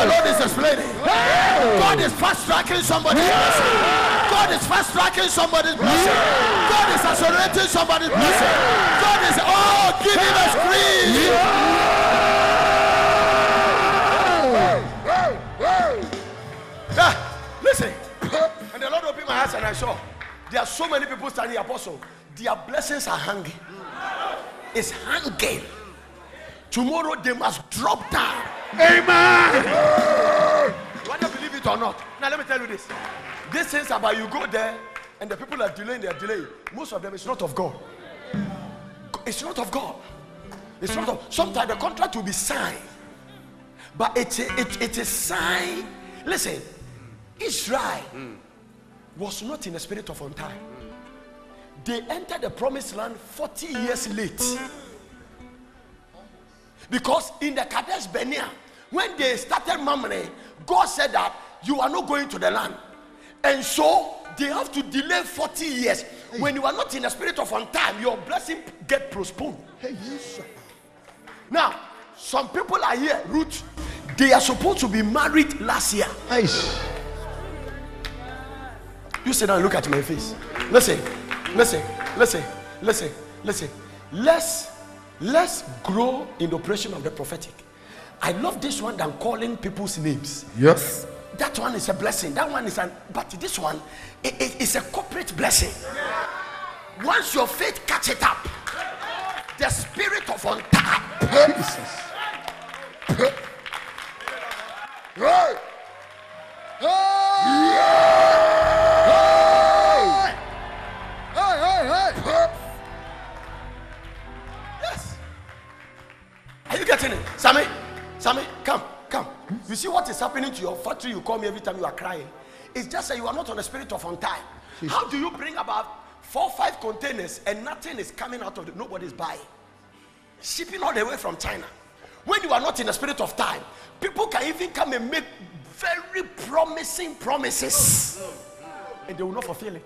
the Lord is explaining. God is fast tracking somebody's blessing. God is fast tracking somebody's blessing. God is accelerating somebody's blessing. God is giving us grief. Listen. And the Lord opened my eyes and I saw there are so many people standing, Apostle. Their blessings are hanging. It's hanging. Tomorrow they must drop down. Amen. Whether you believe it or not. Now let me tell you this. This is about you go there and the people are delaying their delay. Most of them is not of God. It's not of God. It's not of. Sometimes the contract will be signed, but it's a sign. Listen, Israel was not in a spirit of on time. They entered the promised land 40 years late. Because in the Kadesh Barnea, when they started murmuring, God said that you are not going to the land. And so they have to delay 40 years. When you are not in the spirit of on time, your blessing get postponed. Now, some people are here, Ruth. They are supposed to be married last year. You sit down and look at my face. Listen. Let's grow in the operation of the prophetic. I love this one than calling people's names. Yes. That one is a blessing. That one is but this one is a corporate blessing. Once your faith catch it up, the spirit of on time. Right. Yes. Are you getting it? Sammy, come. You see what is happening to your factory? You call me every time you are crying. It's just that you are not on the spirit of on time. How do you bring about 4 or 5 containers and nothing is coming out of it? Nobody's buying. Shipping all the way from China. When you are not in the spirit of time, people can even come and make very promising promises and they will not fulfill it.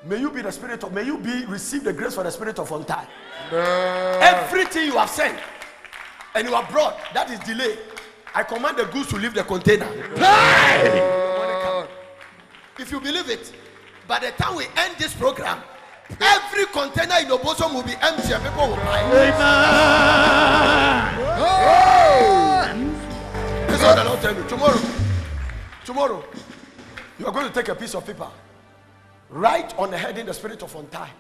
May you be the spirit of, receive the grace for the spirit of on time. Everything you have sent and you have brought, that is delay. I command the goods to leave the container. If you believe it, by the time we end this program, every container in your bosom will be empty and people will buy. This is what the Lord tell me. Tomorrow, you are going to take a piece of paper, write on the heading the spirit of on time,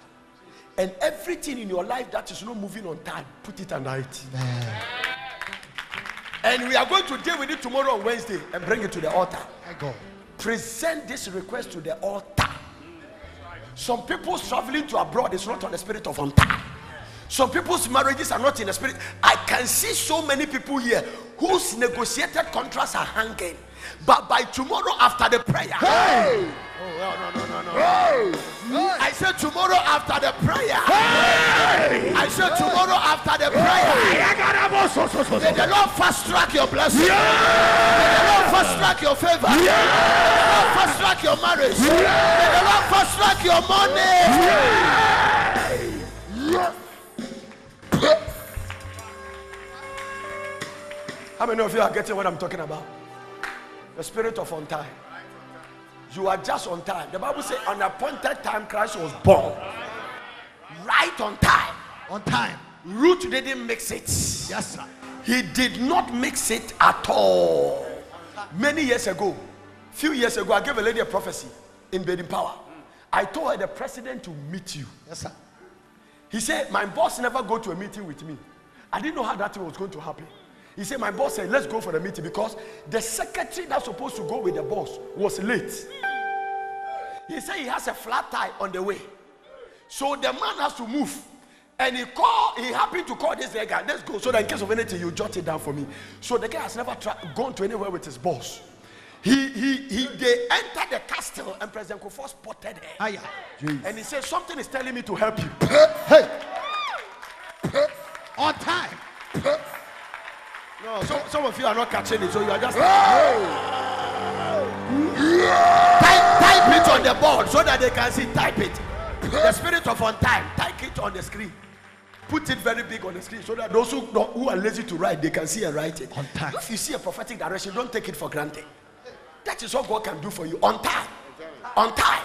and everything in your life that is not moving on time, put it under it. And we are going to deal with it tomorrow on Wednesday and bring it to the altar. Present this request to the altar. Some people traveling to abroad is not on the spirit of on time. Some people's marriages are not in the spirit. I can see so many people here whose negotiated contracts are hanging. But by tomorrow after the prayer, I said tomorrow after the prayer. I said tomorrow after the prayer. May the Lord fast track your blessing. May the Lord fast track your favor. May the Lord fast track your marriage. May the Lord fast track your money. How many of you are getting what I'm talking about? The spirit of on time. You are just on time. The Bible says on appointed time Christ was born. Right on time. On time. Ruth didn't mix it. Yes, sir. He did not mix it at all. Many years ago, few years ago, I gave a lady a prophecy in Building Power. I told her the president to meet you. Yes, sir. He said, my boss never go to a meeting with me. I didn't know how that thing was going to happen. He said, my boss said, let's go for the meeting because the secretary that's supposed to go with the boss was late. He said he has a flat tire on the way. So the man has to move. And he happened to call this guy, let's go. So that in case of anything, you jot it down for me. So the guy has never gone to anywhere with his boss. They entered the castle and President Kufuor spotted her. And he said, something is telling me to help you. On time. No, some of you are not catching it, so you are just type it on the board so that they can see. Type it. The spirit of on time. Type it on the screen. Put it very big on the screen so that those who are lazy to write, they can see and write it. On time. If you see a prophetic direction, don't take it for granted. That is what God can do for you. On time. On time.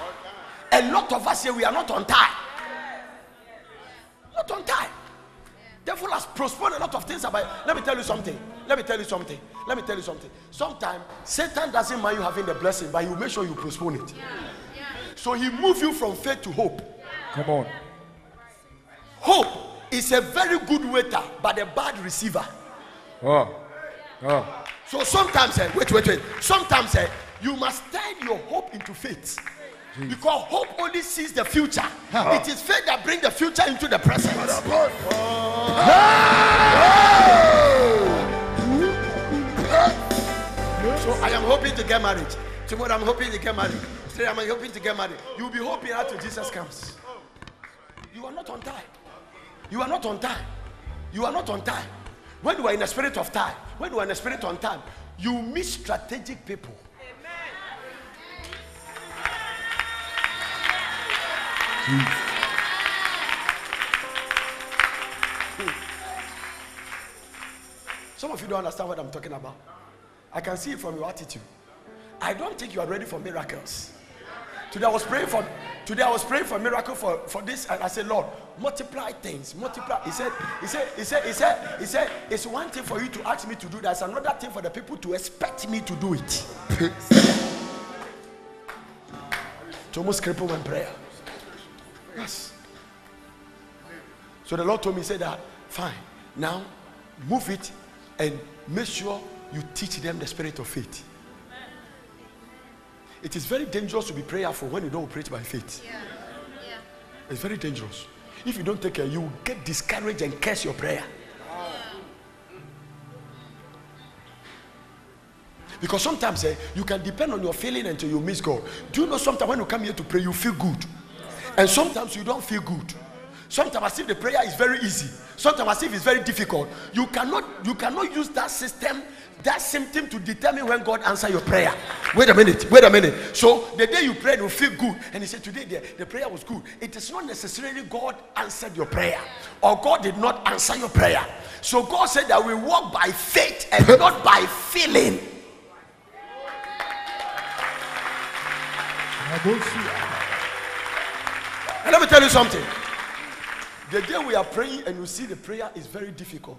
A lot of us here, we are not on time. Not on time. Devil has postponed a lot of things about. Let me tell you something. Sometimes Satan doesn't mind you having the blessing, but he will make sure you postpone it. So he moves you from faith to hope. Come on. Hope is a very good waiter, but a bad receiver. So sometimes, wait. Sometimes you must turn your hope into faith. Because hope only sees the future. It is faith that brings the future into the present. So I am hoping to get married. Tomorrow I'm hoping to get married. Today I'm hoping to get married. You'll be hoping until Jesus comes. You are not on time. You are not on time. You are not on time. When you are in a spirit of time, when you are in a spirit on time, you meet strategic people. Some of you don't understand what I'm talking about. I can see it from your attitude. I don't think you are ready for miracles. Today I was praying for miracle for this, and I said, Lord, multiply things, multiply. He said, it's one thing for you to ask me to do that. It's another thing for the people to expect me to do it. To almost cripple my prayer. Yes. So the Lord told me, said that, fine, now move it and make sure you teach them the spirit of faith. It is very dangerous to be prayerful when you don't operate by faith. It's very dangerous. If you don't take care, you will get discouraged and curse your prayer. Because sometimes you can depend on your feeling until you miss God. Do you know sometimes when you come here to pray, you feel good? And sometimes you don't feel good. Sometimes as if the prayer is very easy. Sometimes as if it's very difficult. You cannot use that system, that symptom to determine when God answers your prayer. Wait a minute. So the day you prayed, you feel good. And he said, today the prayer was good. It is not necessarily God answered your prayer. Or God did not answer your prayer. So God said that we walk by faith and not by feeling. And let me tell you something. The day we are praying and you see the prayer is very difficult,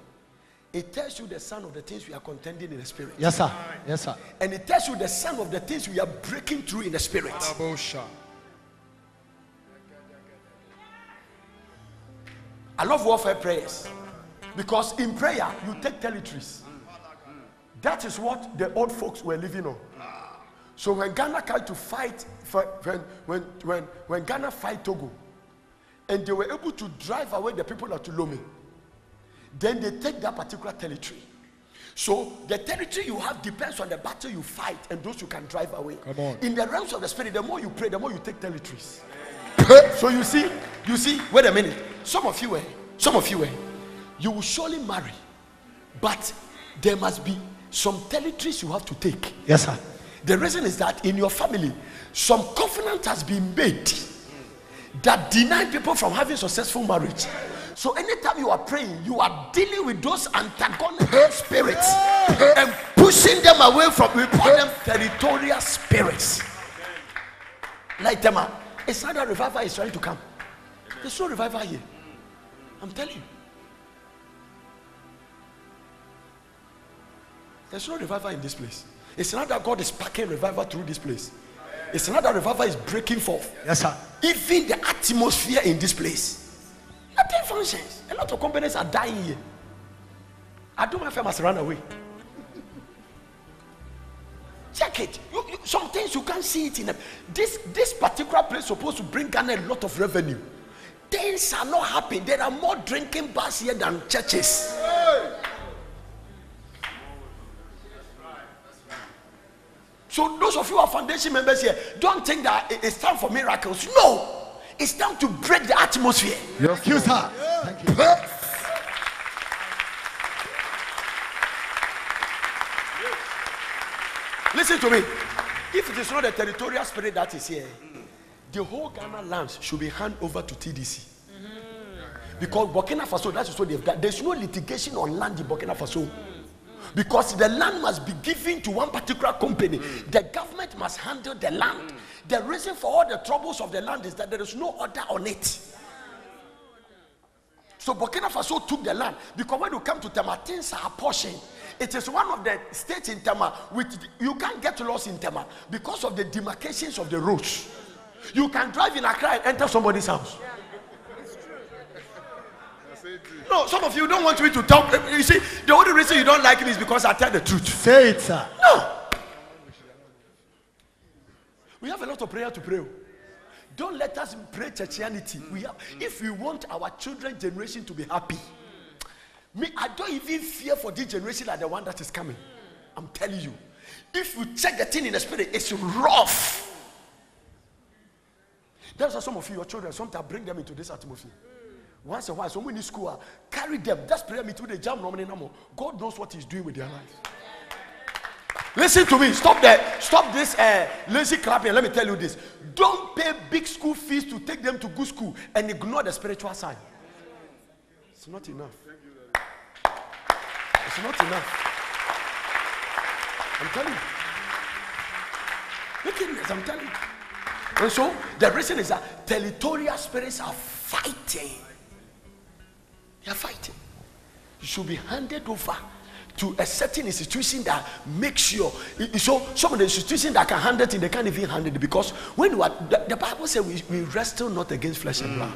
it tells you the sign of the things we are contending in the spirit. Yes, sir. Yes, sir. And it tells you the sign of the things we are breaking through in the spirit. I love warfare prayers because in prayer you take territories. That is what the old folks were living on. So when Ghana tried to fight, when Ghana fight Togo, and they were able to drive away the people at Lomé, then they take that particular territory. So the territory you have depends on the battle you fight and those you can drive away. Come on. In the realms of the spirit, the more you pray, the more you take territories. So you see, wait a minute. Some of you, you will surely marry, but there must be some territories you have to take. Yes, sir. The reason is that in your family, some covenant has been made that deny people from having successful marriage. So anytime you are praying, you are dealing with those antagonistic spirits and pushing them away from, we call them territorial spirits. Like them, it's not a revival is trying to come. There's no revival here. I'm telling you. There's no revival in this place. It's not that God is packing revival through this place. It's not that revival is breaking forth. Yes, sir. Even the atmosphere in this place, nothing functions. A lot of companies are dying here. I don't know if I must run away. Check it. Some things you can't see it in this particular place supposed to bring Ghana a lot of revenue. Things are not happening. There are more drinking bars here than churches. So those of you who are foundation members here, don't think that it's time for miracles. No, it's time to break the atmosphere. Thank you, sir. Thank you. Listen to me. If it is not the territorial spirit that is here, the whole Ghana lands should be handed over to TDC. Because Burkina Faso, that is what they've done. There's no litigation on land in Burkina Faso. Because the land must be given to one particular company. The government must handle the land. The reason for all the troubles of the land is that there is no order on it. So Burkina Faso took the land. Because when you come to Tema, things are portion. It is one of the states in Tema which you can't get lost in Tema because of the demarcations of the roads. You can drive in Accra and enter somebody's house. No, some of you don't want me to talk. You see, the only reason you don't like me is because I tell the truth. Say it, sir. No. We have a lot of prayer to pray. Don't let us pray churchianity. If we want our children's generation to be happy, I don't even fear for this generation like the one that is coming. I'm telling you. If you check the thing in the spirit, it's rough. That's why some of you, your children, sometimes bring them into this atmosphere. Once in a while, someone in school, carry them. Just pray me through the jam. God knows what He's doing with their life. Listen to me. Stop this lazy clapping. Let me tell you this. Don't pay big school fees to take them to good school and ignore the spiritual side. It's not enough. It's not enough. I'm telling you. Look at this. I'm telling you. And so the reason is that territorial spirits are fighting. They are fighting. You should be handed over to a certain institution that makes sure. So some of the institutions that can handle it, they can't even handle it because when you are, the Bible says we wrestle not against flesh and blood.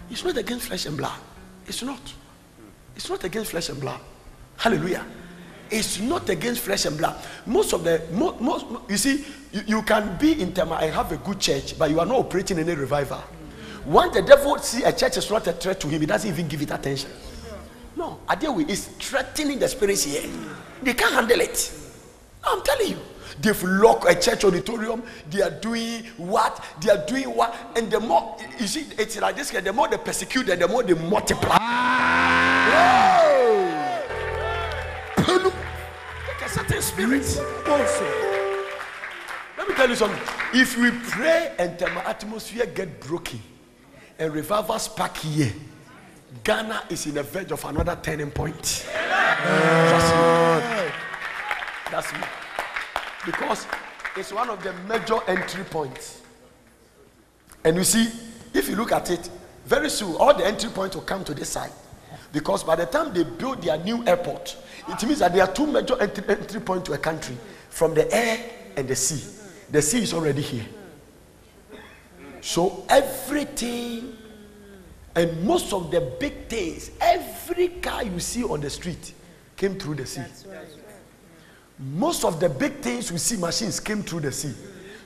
It's not against flesh and blood. It's not. It's not against flesh and blood. Hallelujah. It's not against flesh and blood. Most of the you see, you can be in Tema and have a good church, but you are not operating in a revival. When the devil see a church is not a threat to him, he doesn't even give it attention. No, Adewi is threatening the spirits here. They can't handle it. I'm telling you. They've locked a church auditorium. They are doing what? They are doing what? And the more, you see, it's like this, the more they persecute them, the more they multiply. Take a certain spirit. Also, let me tell you something. If we pray and the atmosphere get broken, and revival spark here, Ghana is in the verge of another turning point. That's me. Because it's one of the major entry points. And you see, if you look at it, very soon all the entry points will come to this side. Because by the time they build their new airport, it means that there are two major entry points to a country, from the air and the sea. The sea is already here. So everything and most of the big things, every car you see on the street came through the sea. Most of the big things we see, machines came through the sea.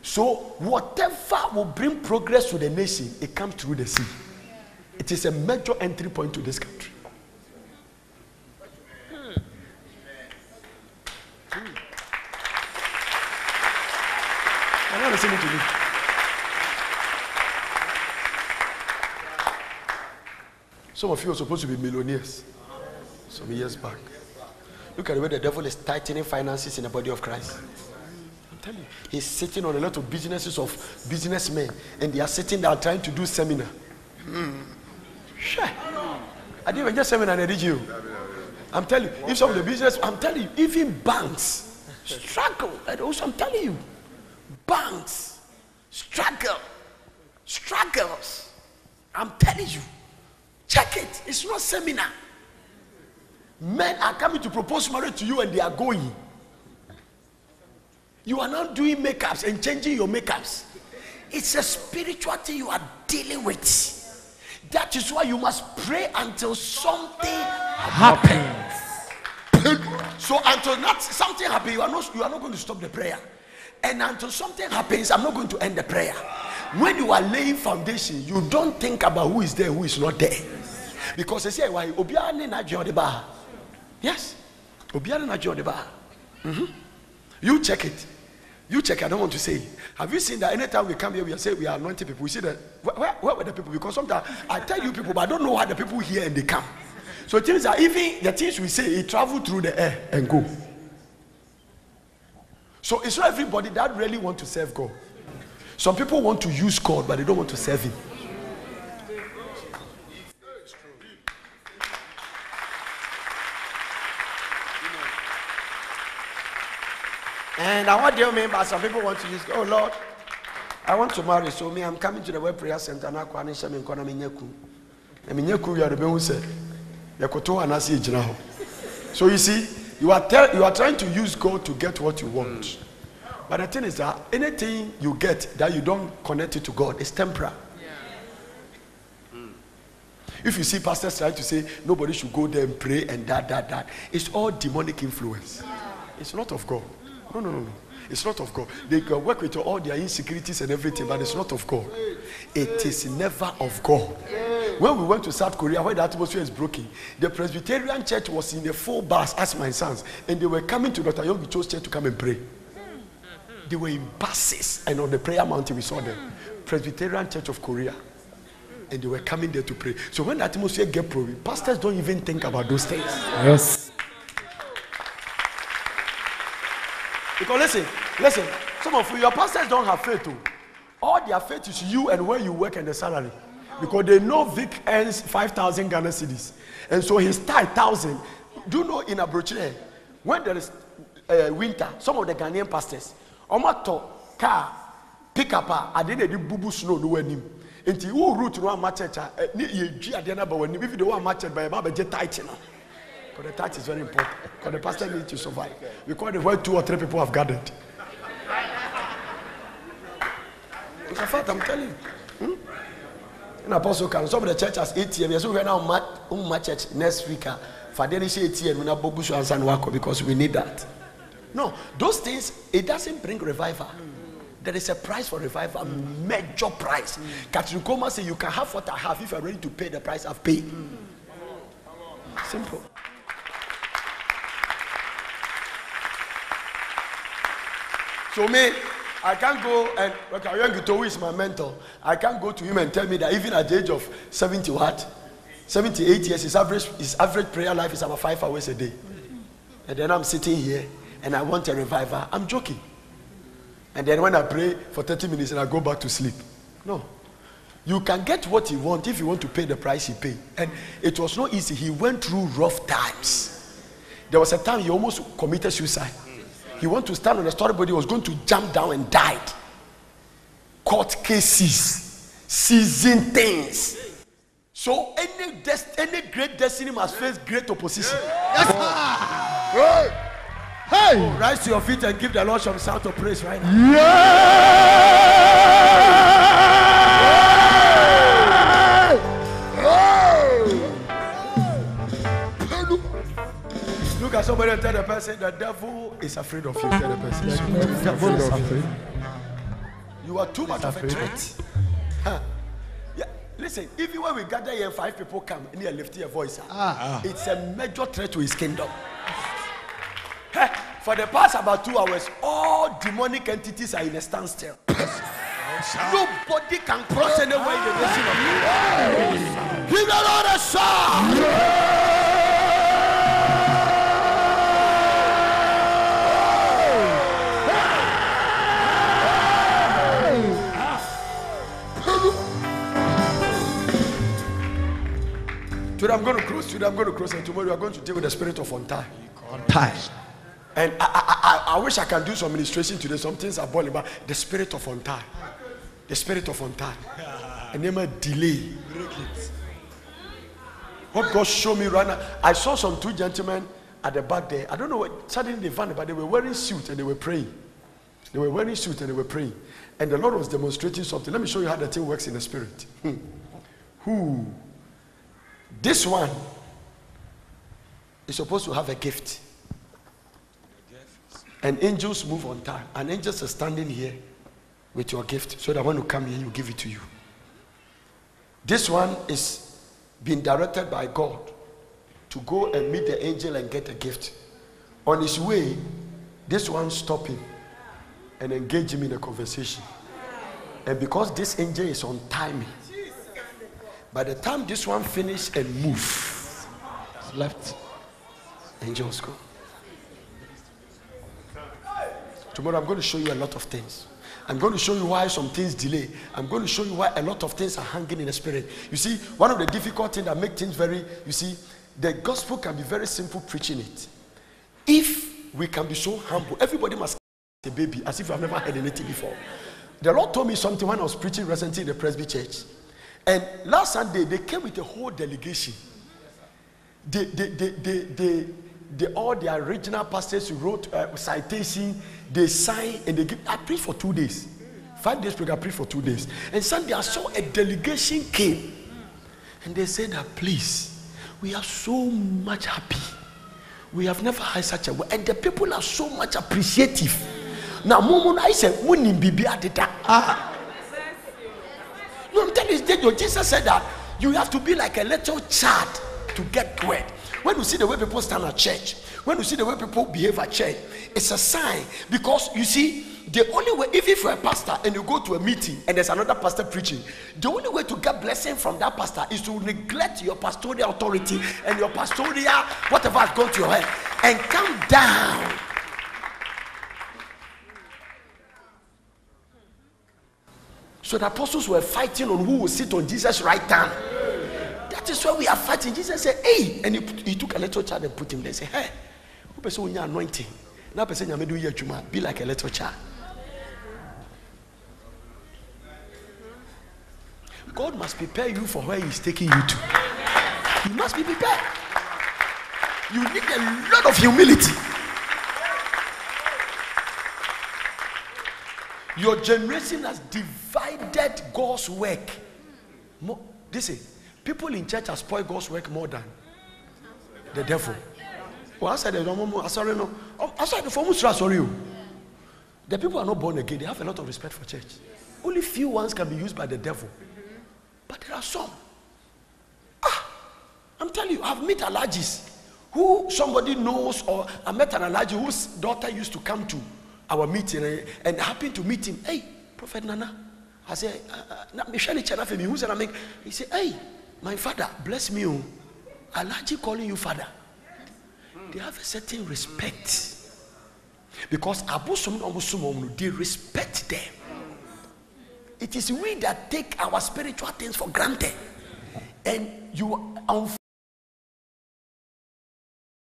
So whatever will bring progress to the nation, it comes through the sea. It is a major entry point to this country. Are you listening to me? Some of you are supposed to be millionaires some years back. Look at the way the devil is tightening finances in the body of Christ. I'm telling you, he's sitting on a lot of businesses of businessmen, and they are sitting there trying to do seminar. Sure. I didn't even get seminar, I did you. I'm telling you, if some of the business, I'm telling you, even banks struggle. I'm telling you, banks struggles. I'm telling you. Check it. It's not seminar. Men are coming to propose marriage to you and they are going. You are not doing makeups and changing your makeups. It's a spiritual thing you are dealing with. That is why you must pray until something happens. So until something happens, you are not going to stop the prayer. And until something happens, I'm not going to end the prayer. When you are laying foundation, you don't think about who is there, who is not there. Because they say, why? Yes. You check it. You check. I don't want to say. Have you seen that anytime we come here, we say we are anointed people? We see that. Where were the people? Because sometimes I tell you people, but I don't know why the people here and they come. So things are even the things we say, it travel through the air and go. So it's not everybody that really want to serve God. Some people want to use God, but they don't want to serve Him. And I want to mean, but some people want to use, oh Lord, I want to marry, so me, I'm coming to the web prayer center. Now, you are the who said, so you see, you are trying to use God to get what you want. But the thing is that anything you get that you don't connect it to God is temporary. If you see pastors trying to say nobody should go there and pray and that, it's all demonic influence. It's not of God. No. It's not of God. They can work with all their insecurities and everything, but it's not of God. It is never of God. When we went to South Korea, where the atmosphere is broken, the Presbyterian church was in a full bus as my sons, and they were coming to Dr. Yogi Cho's church to come and pray. They were in buses, and on the prayer mountain we saw them. Presbyterian Church of Korea. And they were coming there to pray. So when the atmosphere gets broken, pastors don't even think about those things. Yes. Because listen, some of you, your pastors don't have faith too. All their faith is you and where you work and the salary. Because they know Vic earns 5,000 Ghana cedis. And so his tithe 1,000. Do you know in Abrochile, when there is winter, some of the Ghanaian pastors, Omato, car, pick up, I didn't do boo snow no one. Until you root one match, if you don't match it by a baby, tithe. Because the tithe is very important. Because the pastor needs to survive. Because the where 2 or 3 people have gathered. In fact, I'm telling you. In Apostle Can, some of the church has ATM. So we're now my church next week. For the ATM, we now bobush and wako because we need that. No, those things, it doesn't bring revival. There is a price for revival, major price. Catherine Koma said you can have what I have if you're ready to pay the price I've paid. Simple. So me, I can't go and Dr. Yongito, who is my mentor, I can't go to him and tell me that even at the age of 78 years, his average prayer life is about 5 hours a day. And then I'm sitting here and I want a revival. I'm joking. And then when I pray for 30 minutes and I go back to sleep. No. You can get what you want if you want to pay the price he paid. And it was not easy. He went through rough times. There was a time he almost committed suicide. He wanted to stand on the storyboard. He was going to jump down and died. Court cases, season things. So any great destiny must face great opposition. Yes. Hey! Oh, rise to your feet and give the Lord some shout of praise right now. Look at somebody and tell the person the devil is afraid of you. Tell the person. The devil is afraid. You are too much of a threat. Huh. Yeah. Listen, even when we gather here, 5 people come and you lift your voice. It's a major threat to his kingdom. For the past about 2 hours, all demonic entities are in a standstill. Nobody can cross anywhere in the nation of God. Give the Lord a shout. Today I'm going to close, and tomorrow we are going to deal with the spirit of untie. And I wish I can do some ministration today. Some things are boiling, but the spirit of untie. The spirit of untie. And never delay. Break it. What God showed me right now. I saw some 2 gentlemen at the back there. I don't know what, suddenly they found it, but they were wearing suits and they were praying. They were wearing suits and they were praying. And the Lord was demonstrating something. Let me show you how the thing works in the spirit. This one is supposed to have a gift. And angels move on time. And angels are standing here with your gift so that when you come here, you give it to you. This one is being directed by God to go and meet the angel and get a gift. On his way, this one stopped him and engaged him in a conversation. And because this angel is on timing, by the time this one finished and moved, left, angels go. Tomorrow I'm going to show you a lot of things. I'm going to show you why some things delay. I'm going to show you why a lot of things are hanging in the spirit. You see, one of the difficult things that make things very, you see, the gospel can be very simple preaching it. If we can be so humble, everybody must a baby, as if I've never heard anything before. The Lord told me something when I was preaching recently in the Presby Church. And last Sunday, they came with a whole delegation. All their regional pastors who wrote citation, they signed, and they give. I preached for 2 days. 5 days program, I preached for 2 days. And Sunday, I saw a delegation came. And they said that, please, we are so much happy. We have never had such a way. And the people are so much appreciative. Now, Momo, I said, no, I'm telling you, Jesus said that you have to be like a little child to get word. When you see the way people stand at church, when you see the way people behave at church, it's a sign. Because you see, the only way, if you're a pastor and you go to a meeting and there's another pastor preaching, the only way to get blessing from that pastor is to neglect your pastoral authority and your pastoral whatever has gone to your head and come down. So the apostles were fighting on who will sit on Jesus' right hand. That is why we are fighting. Jesus said, hey, and he took a little child and put him there. He said, hey, who person you anointing? Now person you do your chuma, be like a little child. God must prepare you for where He's taking you to. You must be prepared. You need a lot of humility. Your generation has divided God's work. People in church have spoiled God's work more than the devil. Well, I said, the people are not born again. They have a lot of respect for church. Only few ones can be used by the devil. But there are some. I'm telling you, I've met Alajis who somebody knows, or I met an Alaji whose daughter used to come to our meeting and happened to meet him. Hey, Prophet Nana. I said, he said, hey, my father, bless me. Alaji calling you father. They have a certain respect. Because they respect them. It is we that take our spiritual things for granted. And you